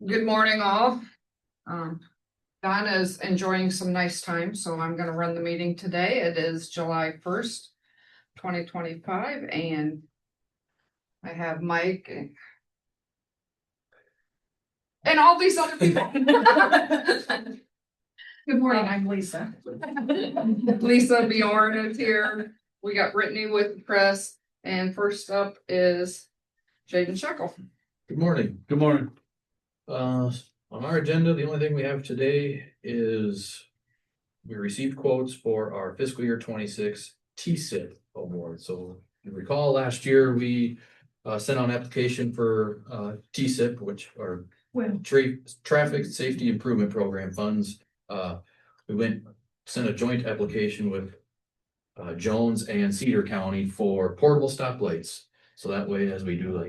Good morning, all. Donna is enjoying some nice time, so I'm gonna run the meeting today. It is July 1st, 2025, and I have Mike and all these other people. Good morning, I'm Lisa. Lisa Bjorn is here. We got Brittany with the press, and first up is Jaden Shekel. Good morning. Good morning. On our agenda, the only thing we have today is we received quotes for our fiscal year 26 TSIP award. So you recall last year, we sent out an application for TSIP, which are Traffic Safety Improvement Program funds. We sent a joint application with Jones and Cedar County for portable stoplights. So that way, as we do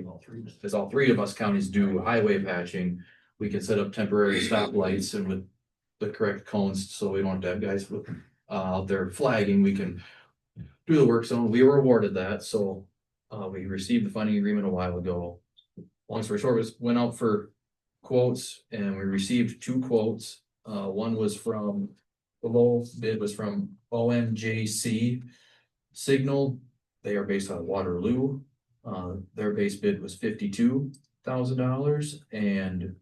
as all three of us counties do highway patching, we can set up temporary stoplights and with the correct cones, so we don't have to have guys out there flagging, we can do the work zone. We were awarded that, so we received the funding agreement a while ago. Long story short, went out for quotes and we received two quotes. One was from, the low bid was from OMJC Signal. They are based out of Waterloo. Their base bid was $52,000, and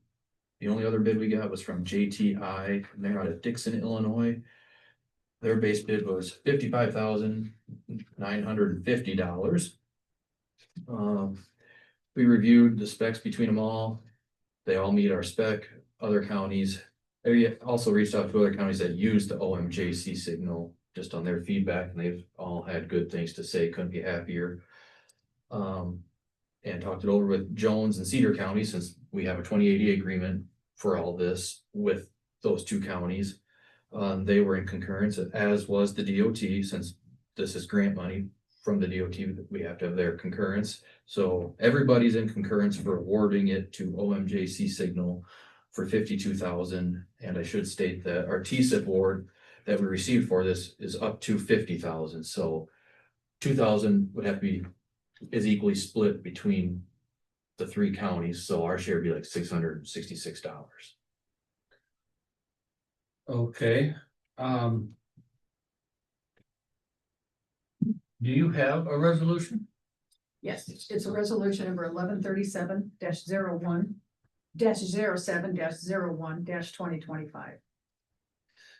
the only other bid we got was from JTI. They're out of Dixon, Illinois. Their base bid was $55,950. We reviewed the specs between them all. They all meet our spec. Other counties, we also reached out to other counties that use the OMJC signal just on their feedback, and they've all had good things to say. Couldn't be happier. And talked it over with Jones and Cedar County, since we have a 2080 agreement for all this with those two counties. They were in concurrence, as was the DOT, since this is grant money from the DOT, we have to have their concurrence. So everybody's in concurrence for awarding it to OMJC Signal for $52,000. And I should state that our TSIP award that we received for this is up to $50,000. So $2,000 would have to be equally split between the three counties, so our share would be like $666. Okay. Do you have a resolution? Yes, it's a resolution number 1137-01-07-01-2025.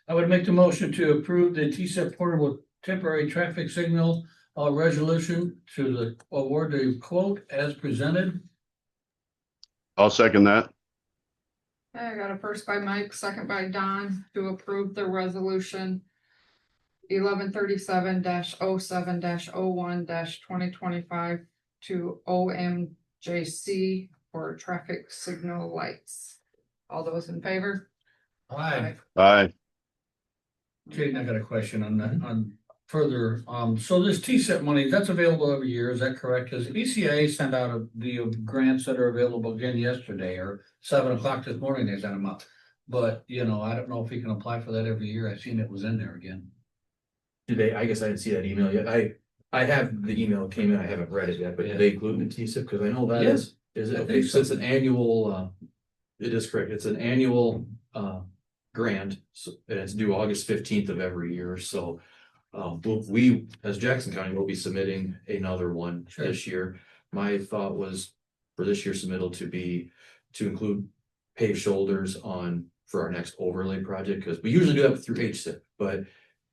I would make the motion to approve the TSIP portable temporary traffic signal resolution to the award the quote as presented. I'll second that. Okay, I got a first by Mike, second by Don to approve the resolution 1137-07-01-2025 to OMJC for traffic signal lights. All those in favor? Aye. Aye. Okay, I got a question on that, on further, so this TSIP money, that's available every year, is that correct? Because ECA sent out the grants that are available again yesterday, or 7 o'clock this morning, they sent them up. But, I don't know if you can apply for that every year. I seen it was in there again. I guess I didn't see that email yet. I have the email that came in, I haven't read it yet, but did they include the TSIP? Because I know that is it okay? So it's an annual, it is correct. It's an annual grant, and it's due August 15th of every year. So we, as Jackson County, will be submitting another one this year. My thought was for this year's submittal to include paved shoulders for our next overlay project, because we usually do that through HSIP, but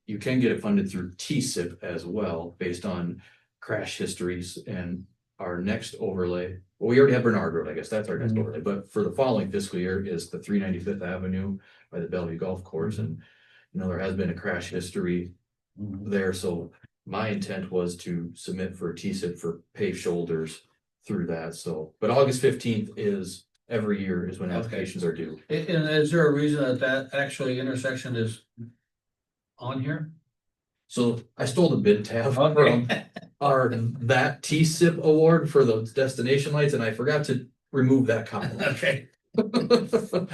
you can get it funded through TSIP as well, based on crash histories. And our next overlay, well, we already have Bernard Road, I guess that's our next overlay, but for the following fiscal year is the 395th Avenue by the Bellevue Golf Course. And there has been a crash history there, so my intent was to submit for TSIP for paved shoulders through that. So, but August 15th is every year is when applications are due. And is there a reason that actually intersection is on here? So I stole the bid tab from that TSIP award for the destination lights, and I forgot to remove that column. Okay. I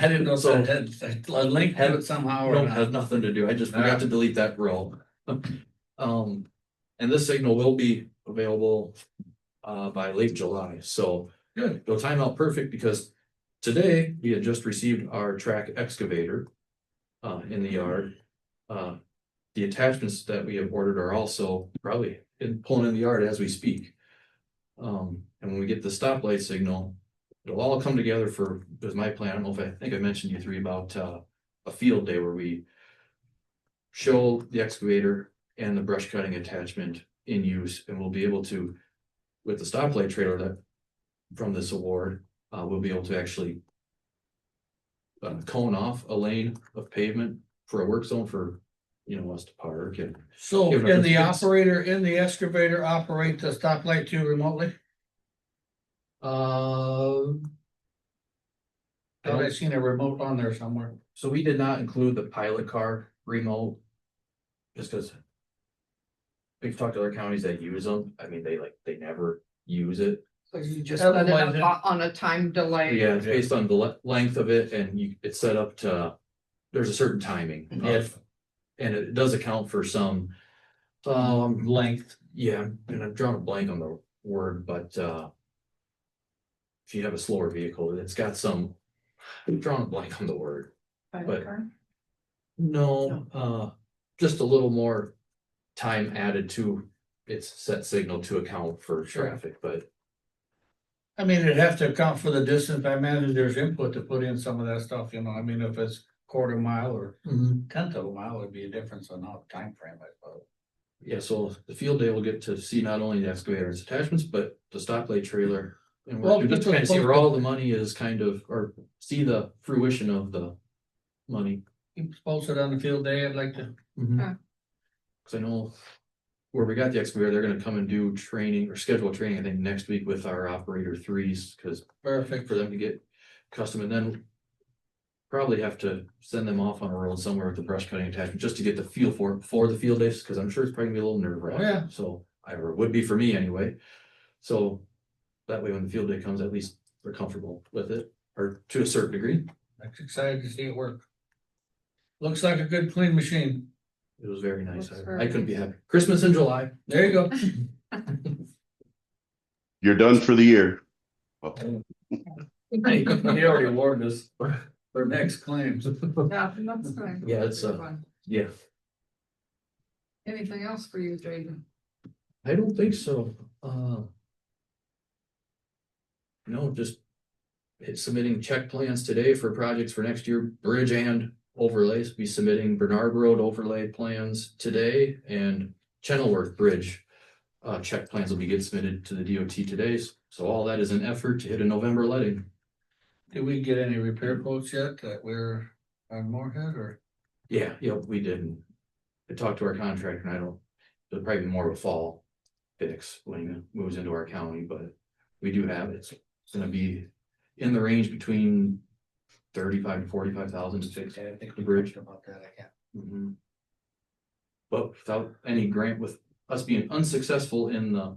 didn't know so had a link to it somehow. No, it has nothing to do. I just forgot to delete that row. And this signal will be available by late July. So good. it'll time out perfect, because today, we had just received our track excavator in the yard. The attachments that we have ordered are also probably pulling in the yard as we speak. And when we get the stoplight signal, it'll all come together for, was my plan. I don't know if I think I mentioned you three about a field day where we show the excavator and the brush cutting attachment in use, and we'll be able to, with the stoplight trailer that from this award, we'll be able to actually cone off a lane of pavement for a work zone for, us to park and. So Give it a can the fix. operator in the excavator operate the stoplight too remotely? I Thought I seen a remote on there somewhere. So we did not include the pilot car remote. Just because. We've talked to other counties that use them. I mean, they never use it. So you just That set it reminds up on a time delay. Yeah, it's based on the length of it and it's set up to, there's a certain timing. Yes. And it does account for some, Length. yeah, and I've drawn a blank on the word, but, if you have a slower vehicle, it's got some, I've drawn a blank on the word. But- No, just a little more time added to its set signal to account for traffic, but I mean, it'd have to account for the distance. I imagine there's input to put in some of that stuff, I mean, if it's quarter mile or tenth of a mile, it'd be a difference on how time frame, I suppose. yeah, so the field day will get to see not only the excavator and its attachments, but the stoplight trailer. And Well, we're just people trying to see post where it. all the money is kind of, or see the fruition of the money. Keep us posted on the field day, I'd like to. Cause I know where we got the excavator, they're gonna come and do training or schedule training, I think, next week with our operator threes, cause Perfect. for them to get custom and then probably have to send them off on a road somewhere with the brush cutting attachment just to get the feel for it before the field days, cause I'm sure it's probably gonna be a little nerve wracking. Yeah. So, or it would be for me anyway. So that way when the field day comes, at least they're comfortable with it, or to a certain degree. I'm excited to see it work. Looks like a good clean machine. It was very nice. Looks I very couldn't be nice. happy. Christmas in July. There you go. You're done for the year. He already warned us. For next claims. Yeah, that's fine. Yeah, it's, Fun. Yeah, Anything else for you, Jaden? I don't think so. No, just submitting check plans today for projects for next year, bridge and overlays. Be submitting Bernard Road overlay plans today and Chenoweth Bridge. Check plans will be get submitted to the DOT today. So all that is an effort to hit a November letting. Did we get any repair quotes yet that we're on Moorhead or? Yeah, we did. I talked to our contractor and it'll probably be more of a fall fix when it moves into our county, but we do have it. It's gonna be in the range between 35 to 45,000 to fix I think the bridge. about that, I can't. Mhm. But without any grant, with us being unsuccessful in the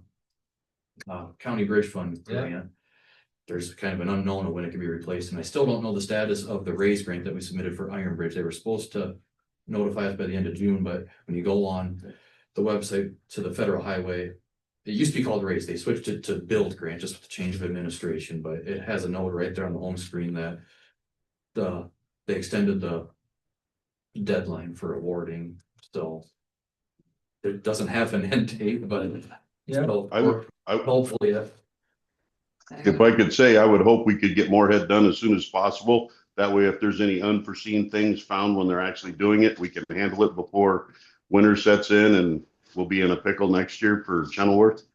county bridge fund Yeah. grant, there's kind of an unknown of when it can be replaced, and I still don't know the status of the raise grant that we submitted for Iron Bridge. They were supposed to notify us by the end of June, but when you go on the website to the federal highway, it used to be called raise. They switched it to build grant just with the change of administration, but it has a note right there on the home screen that they extended the deadline for awarding, so it doesn't have an end date, but Yeah. so I hopefully If I could say, I would hope we could get Moorhead done as soon as possible. That way, if there's any unforeseen things found when they're actually doing it, we can handle it before winter sets in and we'll be in a pickle next year for Chenoweth.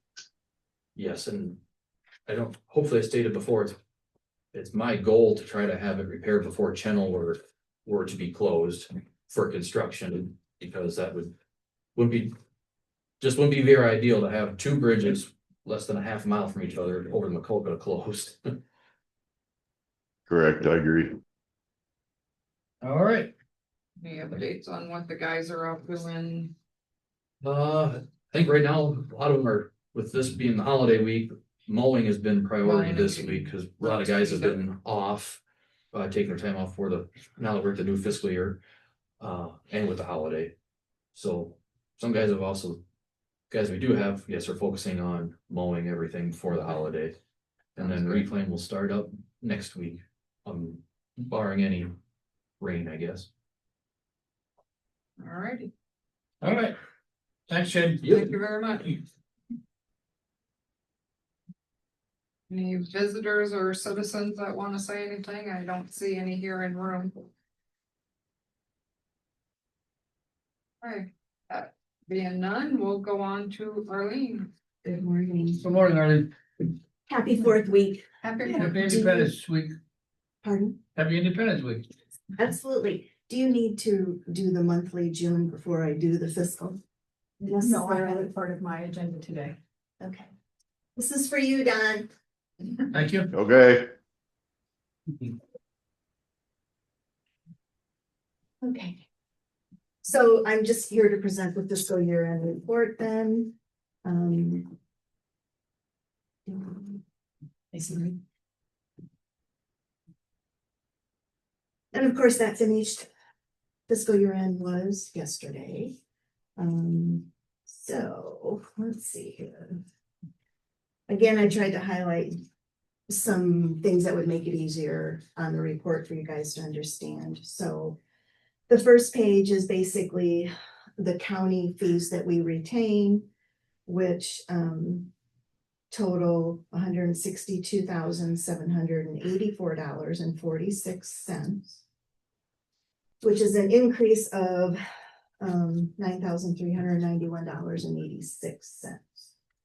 yes, and hopefully I stated before, it's my goal to try to have it repaired before Channel were to be closed for construction, because that wouldn't be very ideal to have two bridges less than a half mile from each other over the Macoka closed. Correct, I agree. All right. Any updates on what the guys are up doing? I think right now, a lot of them are, with this being the holiday week, mowing has been priority Mowing this and week, because a lot of guys have been off. Taking their time off for now that we're at the new fiscal year, and with the holiday. So some guys have also, guys we do have, yes, are focusing on mowing everything for the holiday. And then reclaim will start up next week Barring any rain, I guess. Alrighty, All right. Thanks, Shane. thank you very much. Any visitors or citizens that want to say anything? I don't see any here in room. Okay, that being none, we'll go on to Arlene. Good morning. Good morning, Arlene. Happy fourth week. Happy Happy Independence Week. Pardon? Happy Independence Week. Absolutely. Do you need to do the monthly June before I do the fiscal? No, I had it part of my agenda today. Okay. This is for you, Don. Thank you. Okay, Okay. So I'm just here to present the fiscal year end report then. I see. And of course, that finished fiscal year end was yesterday. So let's see here. Again, I tried to highlight some things that would make it easier on the report for you guys to understand. So the first page is basically the county fees that we retain, which total $162,784.46, which is an increase of $9,391.86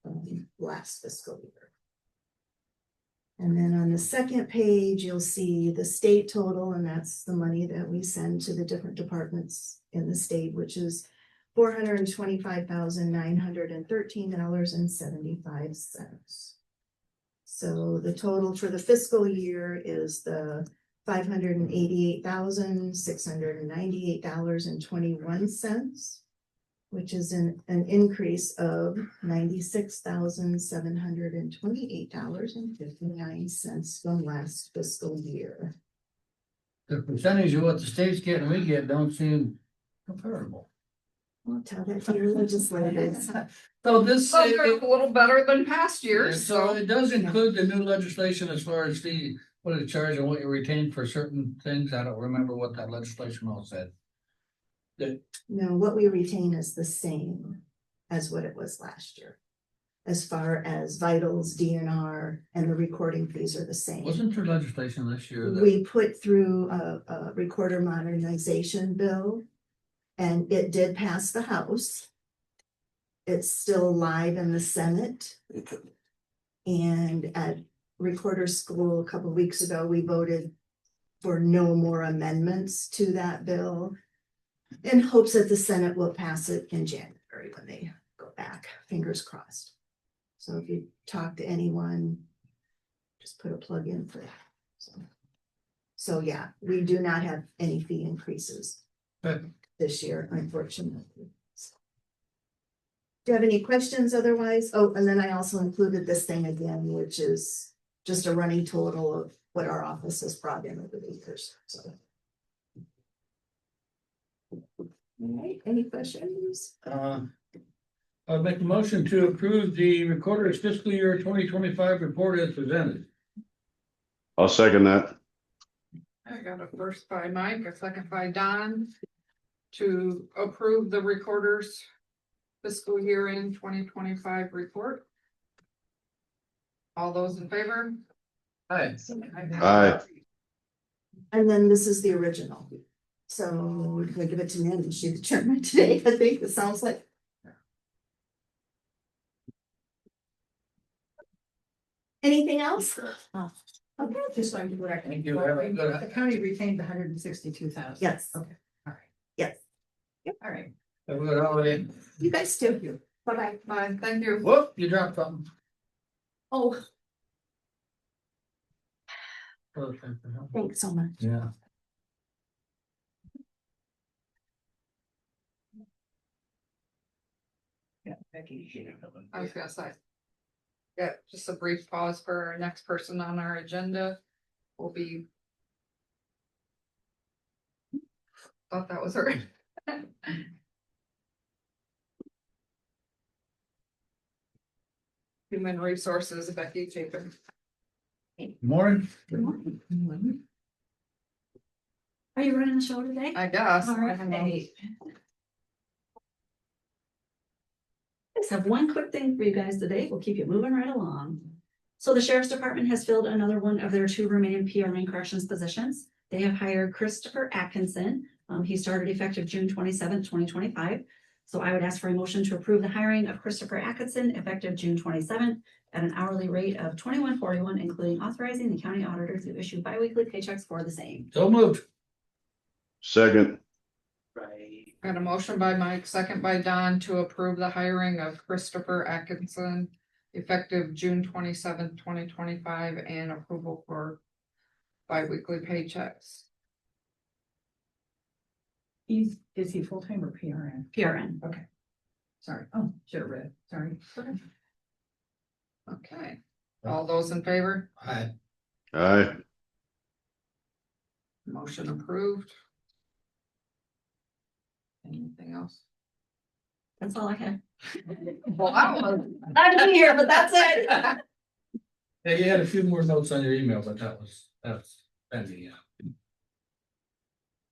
from last fiscal year. And then on the second page, you'll see the state total, and that's the money that we send to the different departments in the state, which is $425,913.75. So the total for the fiscal year is the $588,698.21, which is an increase of $96,728.59 from last fiscal year. The percentage of what the state's getting, we get, don't seem comparable. I'll tell that to your legislators. So this, So they're a little better than past years, so so it does include the new legislation as far as the, what it charge and what you retain for certain things. I don't remember what that legislation all said. No, what we retain is the same as what it was last year. As far as vitals, DNR, and the recording fees are the same. Wasn't there legislation this year that? We put through a recorder modernization bill, and it did pass the House. It's still live in the Senate. And at Recorder School a couple of weeks ago, we voted for no more amendments to that bill in hopes that the Senate will pass it in January when they go back, fingers crossed. So if you talk to anyone, just put a plug in for that. So yeah, we do not have any fee increases this year, unfortunately. Do you have any questions otherwise? Oh, and then I also included this thing again, which is just a running total of what our office has brought in over the years, so. All right, any questions? I'll make a motion to approve the recorder's fiscal year 2025 report as presented. I'll second that. I got a first by Mike, a second by Don to approve the recorder's fiscal year in 2025 report. All those in favor? Aye. Aye. And then this is the original. So we're gonna give it to Nan and she's the chairman today, I think it sounds like. Anything else? Okay, Just like to correct. Thank you. Have a good- The county retained $162,000. yes, Okay, all right. yes, All right. Have a good holiday. you guys too. Bye-bye. Bye, thank you. Whoop, you dropped something. Oh, Okay. thanks so much. Yeah. Yeah, Becky. I was gonna say. Yeah, just a brief pause for our next person on our agenda will be. Thought that was her. Human Resources, Becky Chapin. Morning. Good morning. Are you running the show today? I guess. All I don't know. right. Just have one quick thing for you guys today. We'll keep you moving right along. So the sheriff's department has filled another one of their 2 remaining PRN corrections positions. They have hired Christopher Atkinson. He started effective June 27th, 2025. So I would ask for a motion to approve the hiring of Christopher Atkinson effective June 27th at an hourly rate of $21.41, including authorizing the county auditor to issue biweekly paychecks for the same. So moved. Second, Got a motion by Mike, second by Don to approve the hiring of Christopher Atkinson effective June 27th, 2025, and approval for biweekly paychecks. Is he full-time or PRN? PRN. Sorry. Oh, should have read. Sorry. Okay, all those in favor? Aye. aye, Motion approved. Anything else? That's all I had. Wow. Not to be here, but that's it. Yeah, you had a few more notes on your email, but that's pending,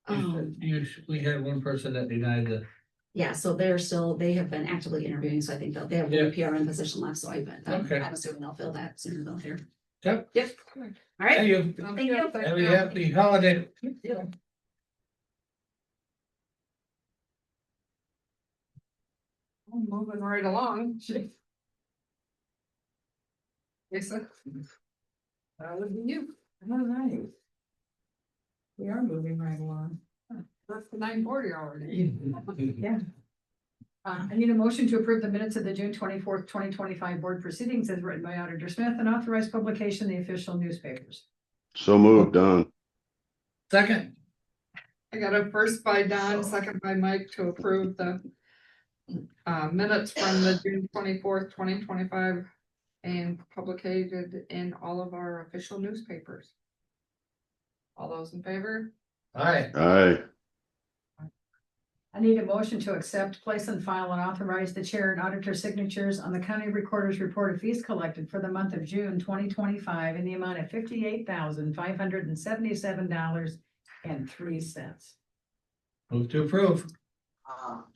yeah. We had one person that denied the, Yeah, so they have been actively interviewing, so I think they have one PRN position left, so I'm Okay. assuming they'll fill that sooner than later. Yep. Yep. All right. thank you, Thank you. have a happy holiday. Moving right along. Lisa? That would be you. Oh, nice. We are moving right along. That's the 9:40 already. Yeah. I need a motion to approve the minutes of the June 24th, 2025 board proceedings as written by Auditor Smith and authorized publication in the official newspapers. so moved, Don. Second, I got a first by Don, second by Mike to approve the minutes from the June 24th, 2025 and publicated in all of our official newspapers. All those in favor? aye, Aye, I need a motion to accept, place and file and authorize the chair and auditor signatures on the county recorder's report of fees collected for the month of June 2025 in the amount of $58,577.03. move to approve.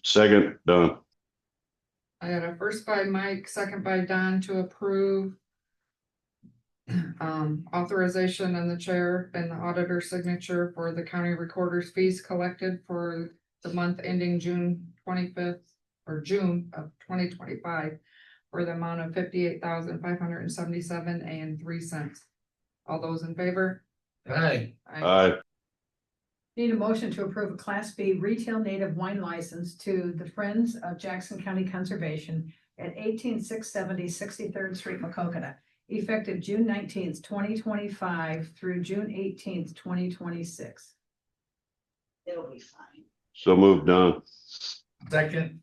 second, Don. I got a first by Mike, second by Don to approve authorization in the chair and the auditor signature for the county recorder's fees collected for the month ending June 25th or June of 2025 for the amount of $58,577.03. All those in favor? Aye, Aye, Need a motion to approve a Class B retail native wine license to the Friends of Jackson County Conservation at 18670 63rd Street, Macokota, effective June 19th, 2025 through June 18th, 2026. It'll be fine. so moved, Don. second,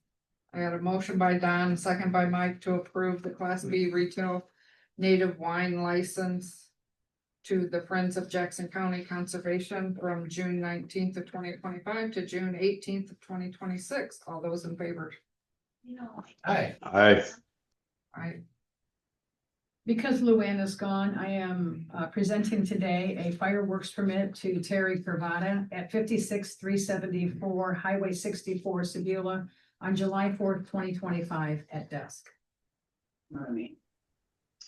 I got a motion by Don, second by Mike to approve the Class B retail native wine license to the Friends of Jackson County Conservation from June 19th of 2025 to June 18th of 2026. All those in favor? aye, Aye, Because Luann is gone, I am presenting today a fireworks permit to Terry Carvada at 56374 Highway 64, Sebula on July 4th, 2025 at dusk.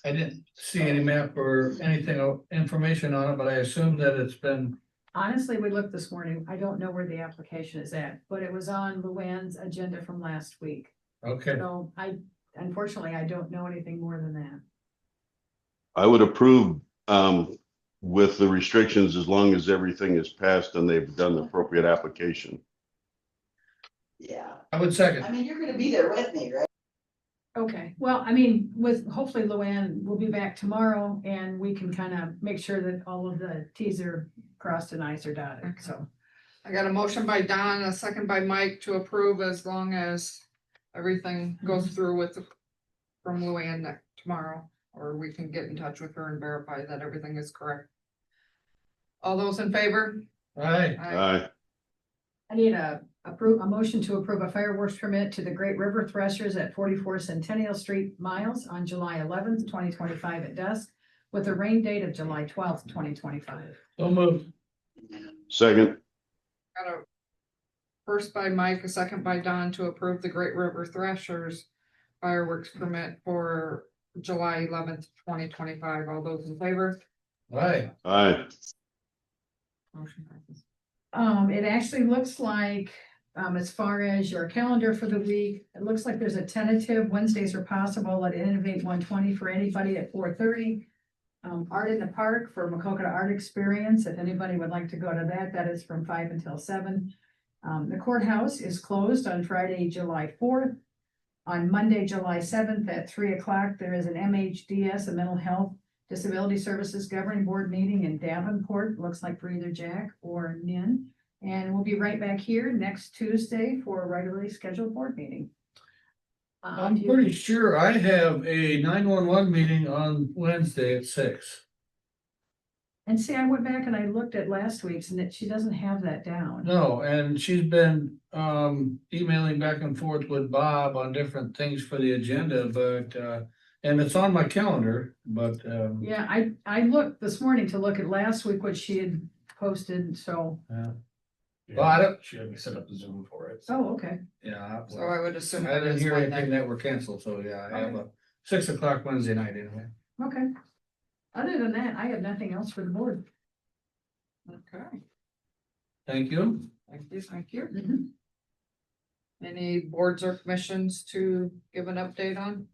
I didn't see any map or anything, information on it, but I assume that it's been, Honestly, we looked this morning. I don't know where the application is at, but it was on Luann's agenda from last week. okay, So unfortunately, I don't know anything more than that. I would approve, with the restrictions as long as everything is passed and they've done the appropriate application. Yeah, I would second. I mean, you're gonna be there with me, right? Okay, well, I mean, with hopefully Luann will be back tomorrow and we can kind of make sure that all of the Ts are crossed and Is are dotted, so. I got a motion by Don, a second by Mike to approve as long as everything goes through with from Luann tomorrow, or we can get in touch with her and verify that everything is correct. All those in favor? Aye, Aye, I need a motion to approve a fireworks permit to the Great River Threshers at 44 Centennial Street, Miles on July 11th, 2025 at dusk, with a rain date of July 12th, 2025. so moved. second, Got a first by Mike, a second by Don to approve the Great River Thrashers fireworks permit for July 11th, 2025. All those in favor? Right. Aye. Motion passes. It actually looks like, as far as your calendar for the week, it looks like there's a tentative, Wednesdays are possible at Innovate 120 for anybody at 4:30. Art in the Park for Macokota Art Experience, if anybody would like to go to that, that is from 5 until 7. The courthouse is closed on Friday, July 4th. On Monday, July 7th at 3 o'clock, there is an MHDS, a Mental Health Disability Services Governing Board meeting in Davenport, looks like for either Jack or Nin. And we'll be right back here next Tuesday for a regularly scheduled board meeting. I'm pretty sure I have a 911 meeting on Wednesday at 6. And see, I went back and I looked at last week's and she doesn't have that down. No, and she's been emailing back and forth with Bob on different things for the agenda, but and it's on my calendar, but Yeah, I looked this morning to look at last week, what she had posted, so, Well, I don't- She had me set up the Zoom for it. oh, okay. yeah. So I would assume. I that didn't is hear Monday. anything that were canceled, so yeah, I have a 6 o'clock Wednesday night anyway. Okay. Other than that, I have nothing else for the board. Okay, Thank you. thank you, thank you. Mhm. Any boards or commissions to give an update on?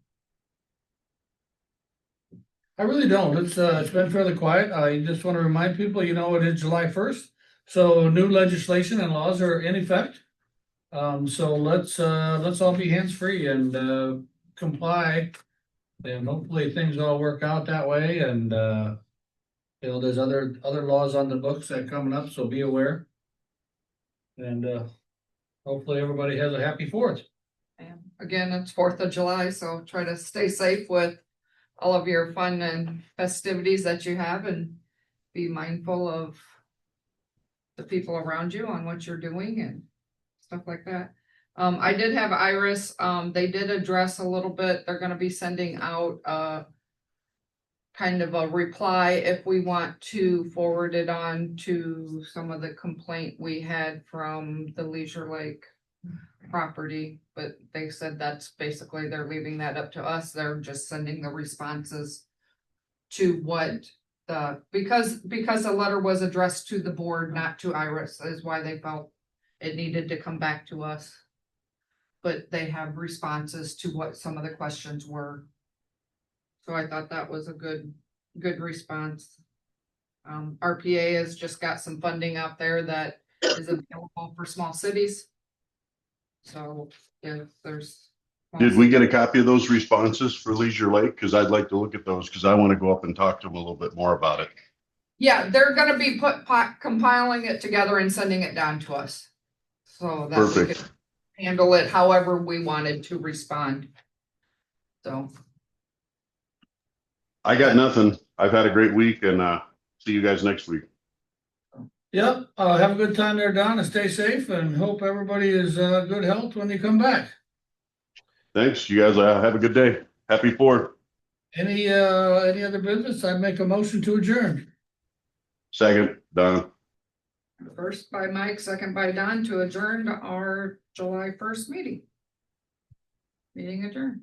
I really don't. It's been fairly quiet. I just want to remind people, you know, it is July 1st. So new legislation and laws are in effect. So let's all be hands-free and comply. And hopefully things all work out that way. And you know, there's other laws on the books that are coming up, so be aware. And hopefully everybody has a happy 4th. And again, it's 4th of July, so try to stay safe with all of your fun and festivities that you have and be mindful of the people around you on what you're doing and stuff like that. I did have Iris, they did address a little bit, they're gonna be sending out kind of a reply if we want to forward it on to some of the complaint we had from the Leisure Lake property, but they said that's basically, they're leaving that up to us, they're just sending the responses to what because the letter was addressed to the board, not to Iris, is why they felt it needed to come back to us. But they have responses to what some of the questions were. So I thought that was a good response. RPA has just got some funding out there that is available for small cities. So if there's. Did we get a copy of those responses for Leisure Lake? Because I'd like to look at those because I want to go up and talk to them a little bit more about it. Yeah, they're gonna be compiling it together and sending it down to us. So that we Perfect. could handle it however we wanted to respond. So, I got nothing. I've had a great week and see you guys next week. Yep, have a good time there, Don, and stay safe and hope everybody is good health when you come back. Thanks. You guys have a good day. Happy 4th. Any other business? I'd make a motion to adjourn. Second, Don. first by Mike, second by Don to adjourn our July 1st meeting. Meeting adjourned.